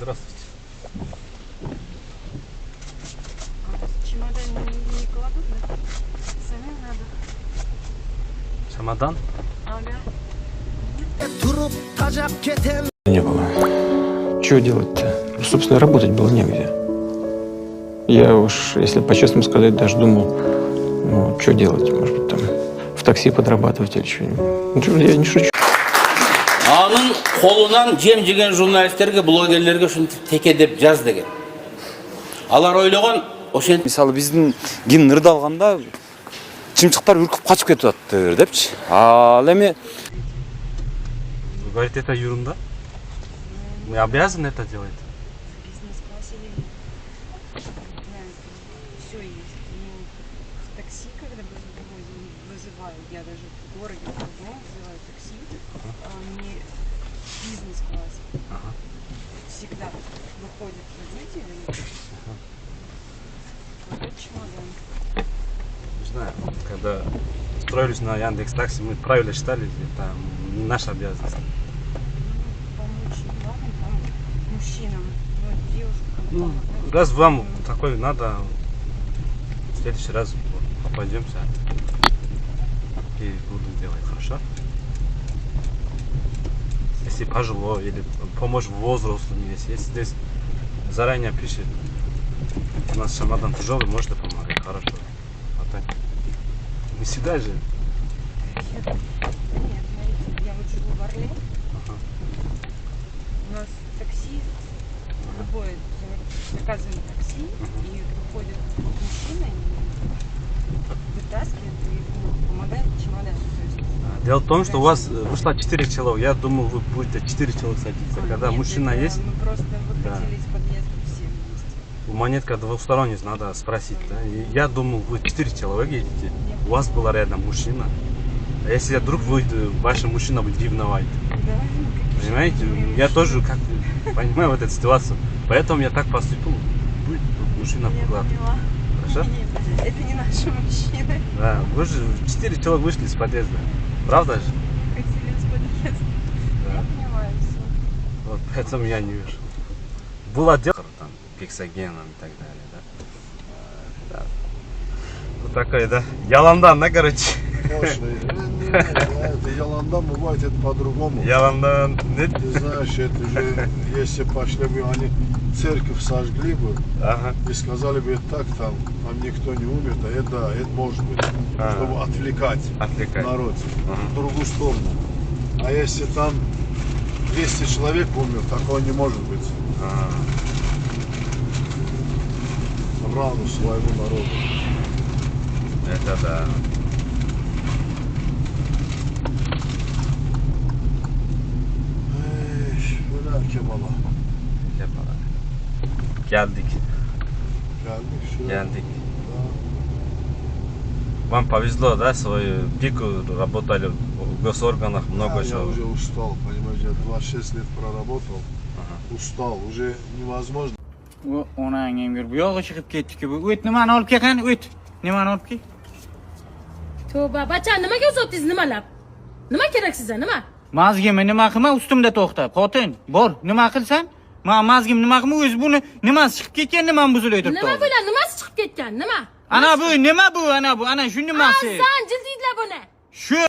Здравствуйте. Чемодан не кладут, да? Самим надо. Чемодан? Ага. Не было. Что делать-то? Ну, собственно, работать было негде. Я уж, если по-честному сказать, даже думал, ну, что делать? Может быть, там в такси подрабатывать или что-нибудь. Ну, я не шучу. Анын колунан жем жеген журналисттерге, блогерлерге ушинтип теке деп жаз деген. Алар ойлогон ошентип Мисалы биздин ким ырды алганда чымчыктар үркүп качып кетип атты депчи. Ал эми Вы говорите, это ерунда? Мы обязаны это делать? Бизнес-классе или все есть. Ну, в такси, когда вызывают, я даже в городе в другом вызываю такси, не бизнес-класс. Всегда выходит водитель и кладет чемодан. Не знаю, когда строились на Яндекс.Такси, мы правильно считали, это не наша обязанность. Помочь мамам, там, мужчинам, ну, девушкам. Ну, помогать. раз вам такой надо, в следующий раз пойдемся и буду делать, хорошо? Если пожилой или помочь возрастным, если здесь заранее пишет, у нас чемодан тяжелый, можно помогать, хорошо. А так, не всегда же. Нет, знаете, я вот живу в Орле, у нас такси, любое, заказываем такси, и выходит мужчина и вытаскивает и помогает чемодан. То есть, Дело в том, что у вас вышло 4 человека. Я думал, вы будете 4 человека садиться. Когда нет, мужчина это есть, мы просто Да. выходили из подъезда все вместе. у монетка двухсторонняя, надо спросить. Да? И я думал, вы 4 человека едете. У вас был рядом мужчина. А если вдруг вы, ваша мужчина будет ревновать? Да, Понимаете? Я тоже как понимаю вот эту ситуацию. Поэтому я так поступил. Будет мужчина я поглаживать. поняла. Хорошо? Нет, это не наши мужчины. Да, вы же 4 человека вышли из подъезда. Правда же? Хотели из подъезда. Да. Я понимаю все. Вот поэтому я не вижу. Был отдел там гексогеном и так далее, да? Да. Вот такой, да? Яландан, да, короче? Мощный. Это Яландан бывает, это по-другому. Яландан, нет? Ты знаешь, это же, если пошли бы, они церковь сожгли бы Ага. и сказали бы, так там никто не умер, а это, да, это может быть, чтобы отвлекать народ в другую сторону. А если там 200 человек умер, такого не может быть. В рану своему народу. Это да. Ey, böyle Kemal'a. Yapalım. Geldik. Geldik şuraya. Geldik. Да. Вам повезло, да, свою пику работали в госорганах, много Я чего. уже устал, понимаешь, я 26 лет проработал, устал, уже невозможно. Onang emgir bu yoqqa chiqib ketdiki bu o't nimani olib kelgan o't nimani olib kel Tövbe bachani nimaga uzoqdingiz nimalab? Nima kerak sizga nima? mazgimni nima qilma ustimda to'xta xotin bor nima qilsan mazgim nima qilma o'zi buni nimasi chiqib ketgan nimani buzilib turibdi Nima bilan nimasi chiqib ketgan? Nima? ana bu nima bu ana shu nimasi San jildinglar buni. shu